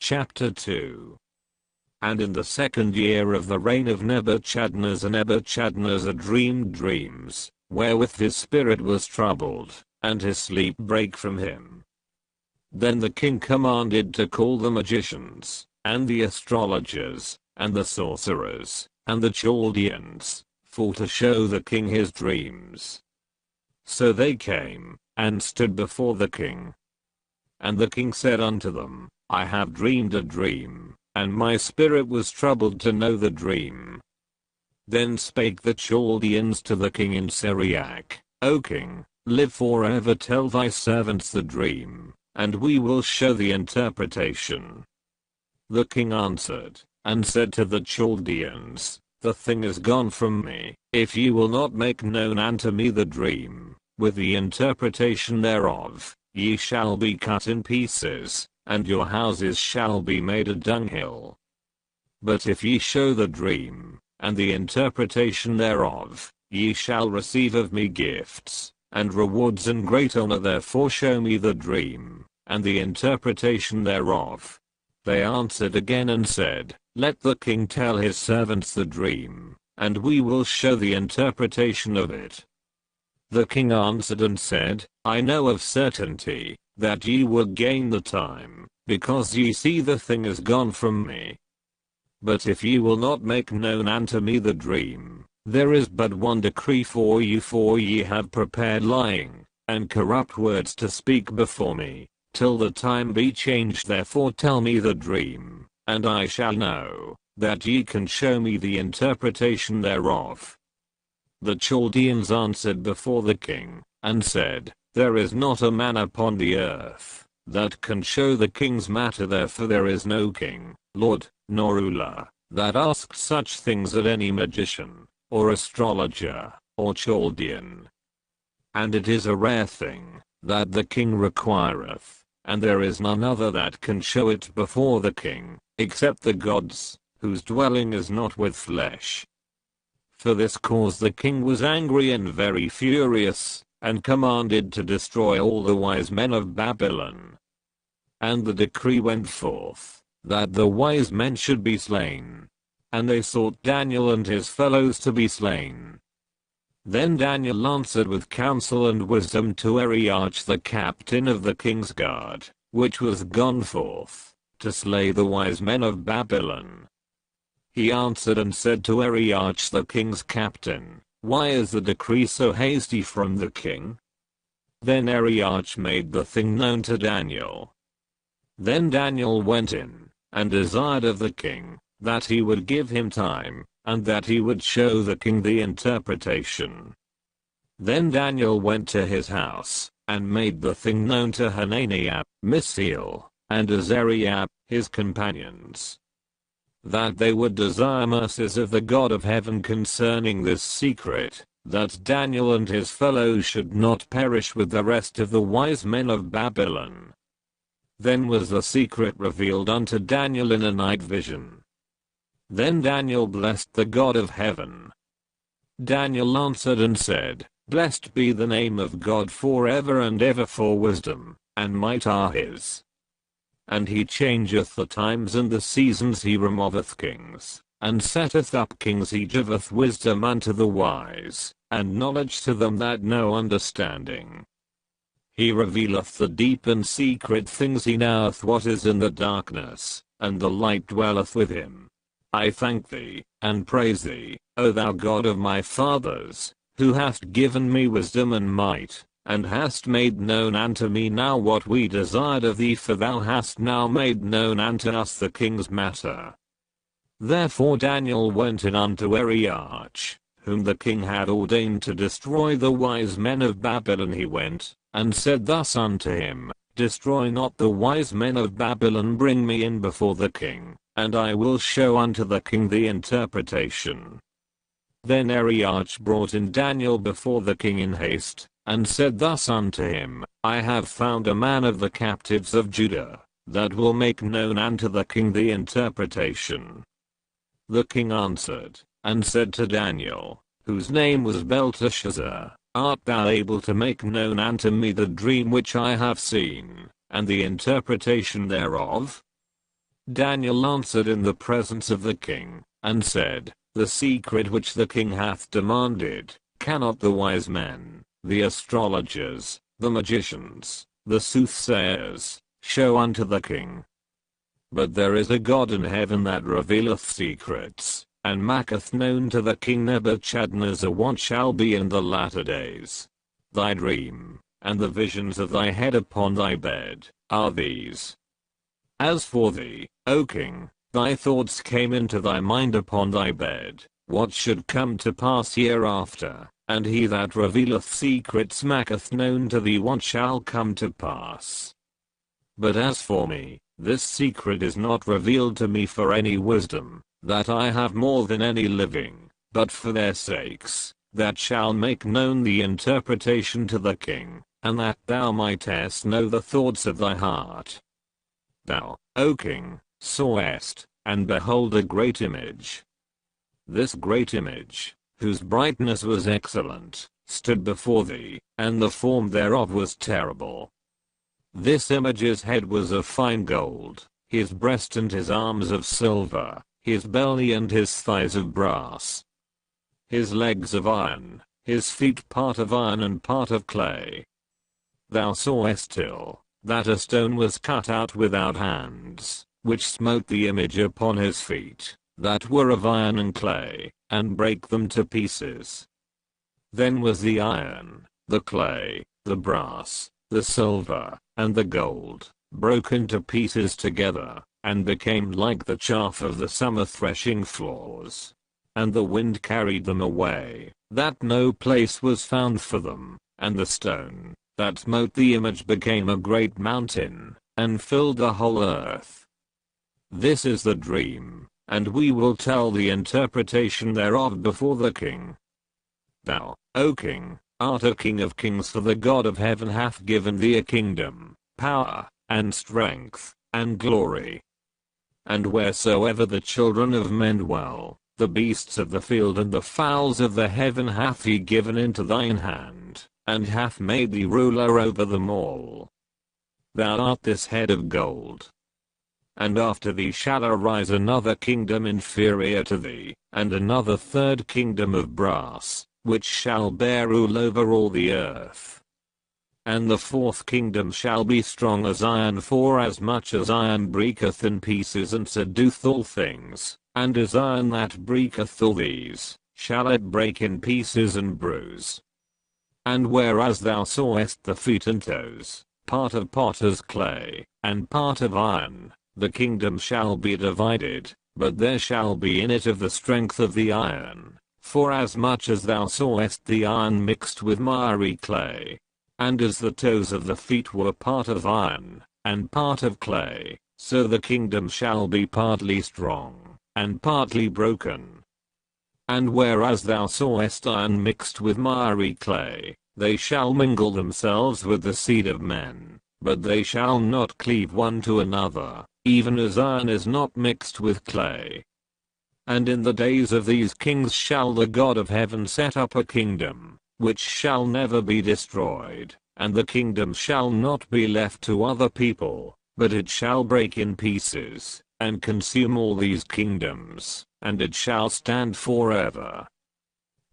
Chapter 2. And in the 2nd year of the reign of Nebuchadnezzar dreamed dreams, wherewith his spirit was troubled, and his sleep brake from him. Then the king commanded to call the magicians, and the astrologers, and the sorcerers, and the Chaldeans, for to show the king his dreams. So they came, and stood before the king. And the king said unto them, I have dreamed a dream, and my spirit was troubled to know the dream. Then spake the Chaldeans to the king in Syriac, O king, live forever, tell thy servants the dream, and we will show the interpretation. The king answered, and said to the Chaldeans, The thing is gone from me, if ye will not make known unto me the dream, with the interpretation thereof, ye shall be cut in pieces, and your houses shall be made a dunghill. But if ye show the dream, and the interpretation thereof, ye shall receive of me gifts, and rewards and great honor. Therefore show me the dream, and the interpretation thereof. They answered again and said, Let the king tell his servants the dream, and we will show the interpretation of it. The king answered and said, I know of certainty, that ye will gain the time, because ye see the thing is gone from me. But if ye will not make known unto me the dream, there is but one decree for ye have prepared lying, and corrupt words to speak before me, till the time be changed. Therefore tell me the dream, and I shall know, that ye can show me the interpretation thereof. The Chaldeans answered before the king, and said, There is not a man upon the earth, that can show the king's matter. Therefore there is no king, lord, nor ruler, that asks such things at any magician, or astrologer, or Chaldean. And it is a rare thing, that the king requireth, and there is none other that can show it before the king, except the gods, whose dwelling is not with flesh. For this cause the king was angry and very furious, and commanded to destroy all the wise men of Babylon. And the decree went forth, that the wise men should be slain. And they sought Daniel and his fellows to be slain. Then Daniel answered with counsel and wisdom to Arioch the captain of the king's guard, which was gone forth, to slay the wise men of Babylon. He answered and said to Arioch the king's captain, Why is the decree so hasty from the king? Then Arioch made the thing known to Daniel. Then Daniel went in, and desired of the king, that he would give him time, and that he would show the king the interpretation. Then Daniel went to his house, and made the thing known to Hananiah, Mishael, and Azariah, his companions, that they would desire mercies of the God of heaven concerning this secret, that Daniel and his fellows should not perish with the rest of the wise men of Babylon. Then was the secret revealed unto Daniel in a night vision. Then Daniel blessed the God of heaven. Daniel answered and said, Blessed be the name of God forever and ever, for wisdom and might are his. And he changeth the times and the seasons, he removeth kings, and setteth up kings. He giveth wisdom unto the wise, and knowledge to them that know understanding. He revealeth the deep and secret things. He knoweth what is in the darkness, and the light dwelleth with him. I thank thee, and praise thee, O thou God of my fathers, who hast given me wisdom and might, and hast made known unto me now what we desired of thee, for thou hast now made known unto us the king's matter. Therefore Daniel went in unto Arioch, whom the king had ordained to destroy the wise men of Babylon. He went, and said thus unto him, Destroy not the wise men of Babylon, bring me in before the king, and I will show unto the king the interpretation. Then Arioch brought in Daniel before the king in haste, and said thus unto him, I have found a man of the captives of Judah, that will make known unto the king the interpretation. The king answered, and said to Daniel, whose name was Belteshazzar, Art thou able to make known unto me the dream which I have seen, and the interpretation thereof? Daniel answered in the presence of the king, and said, The secret which the king hath demanded, cannot the wise men, the astrologers, the magicians, the soothsayers, show unto the king? But there is a God in heaven that revealeth secrets, and maketh known to the king Nebuchadnezzar what shall be in the latter days. Thy dream, and the visions of thy head upon thy bed, are these. As for thee, O king, thy thoughts came into thy mind upon thy bed, what should come to pass hereafter, and he that revealeth secrets maketh known to thee what shall come to pass. But as for me, this secret is not revealed to me for any wisdom, that I have more than any living, but for their sakes, that shall make known the interpretation to the king, and that thou mightest know the thoughts of thy heart. Thou, O king, sawest, and behold a great image. This great image, whose brightness was excellent, stood before thee, and the form thereof was terrible. This image's head was of fine gold, his breast and his arms of silver, his belly and his thighs of brass, his legs of iron, his feet part of iron and part of clay. Thou sawest till, that a stone was cut out without hands, which smote the image upon his feet, that were of iron and clay, and brake them to pieces. Then was the iron, the clay, the brass, the silver, and the gold, broken to pieces together, and became like the chaff of the summer threshing floors. And the wind carried them away, that no place was found for them, and the stone, that smote the image became a great mountain, and filled the whole earth. This is the dream, and we will tell the interpretation thereof before the king. Thou, O king, art a king of kings, for the God of heaven hath given thee a kingdom, power, and strength, and glory. And wheresoever the children of men dwell, the beasts of the field and the fowls of the heaven hath he given into thine hand, and hath made thee ruler over them all. Thou art this head of gold. And after thee shall arise another kingdom inferior to thee, and another third kingdom of brass, which shall bear rule over all the earth. And the fourth kingdom shall be strong as iron, for as much as iron breaketh in pieces and subdueth all things, and as iron that breaketh all these, shall it break in pieces and bruise. And whereas thou sawest the feet and toes, part of potter's clay, and part of iron, the kingdom shall be divided, but there shall be in it of the strength of the iron, for as much as thou sawest the iron mixed with miry clay, and as the toes of the feet were part of iron, and part of clay, so the kingdom shall be partly strong, and partly broken. And whereas thou sawest iron mixed with miry clay, they shall mingle themselves with the seed of men, but they shall not cleave one to another, even as iron is not mixed with clay. And in the days of these kings shall the God of heaven set up a kingdom, which shall never be destroyed, and the kingdom shall not be left to other people, but it shall break in pieces, and consume all these kingdoms, and it shall stand forever.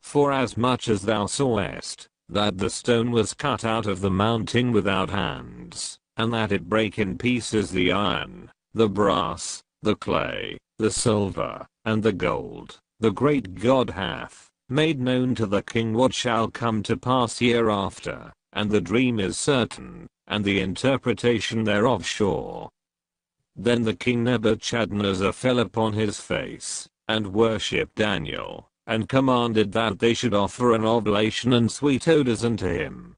For as much as thou sawest, that the stone was cut out of the mountain without hands, and that it brake in pieces the iron, the brass, the clay, the silver, and the gold, the great God hath made known to the king what shall come to pass hereafter, and the dream is certain, and the interpretation thereof sure. Then the king Nebuchadnezzar fell upon his face, and worshipped Daniel, and commanded that they should offer an oblation and sweet odors unto him.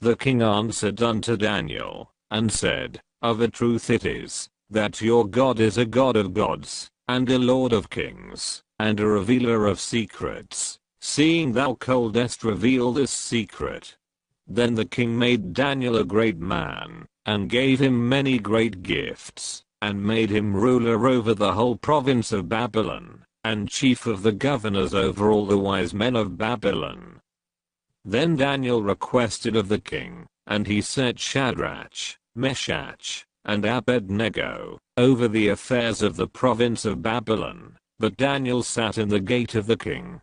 The king answered unto Daniel, and said, Of a truth it is, that your God is a God of gods, and a Lord of kings, and a revealer of secrets, seeing thou couldest reveal this secret. Then the king made Daniel a great man, and gave him many great gifts, and made him ruler over the whole province of Babylon, and chief of the governors over all the wise men of Babylon. Then Daniel requested of the king, and he set Shadrach, Meshach, and Abednego, over the affairs of the province of Babylon, but Daniel sat in the gate of the king.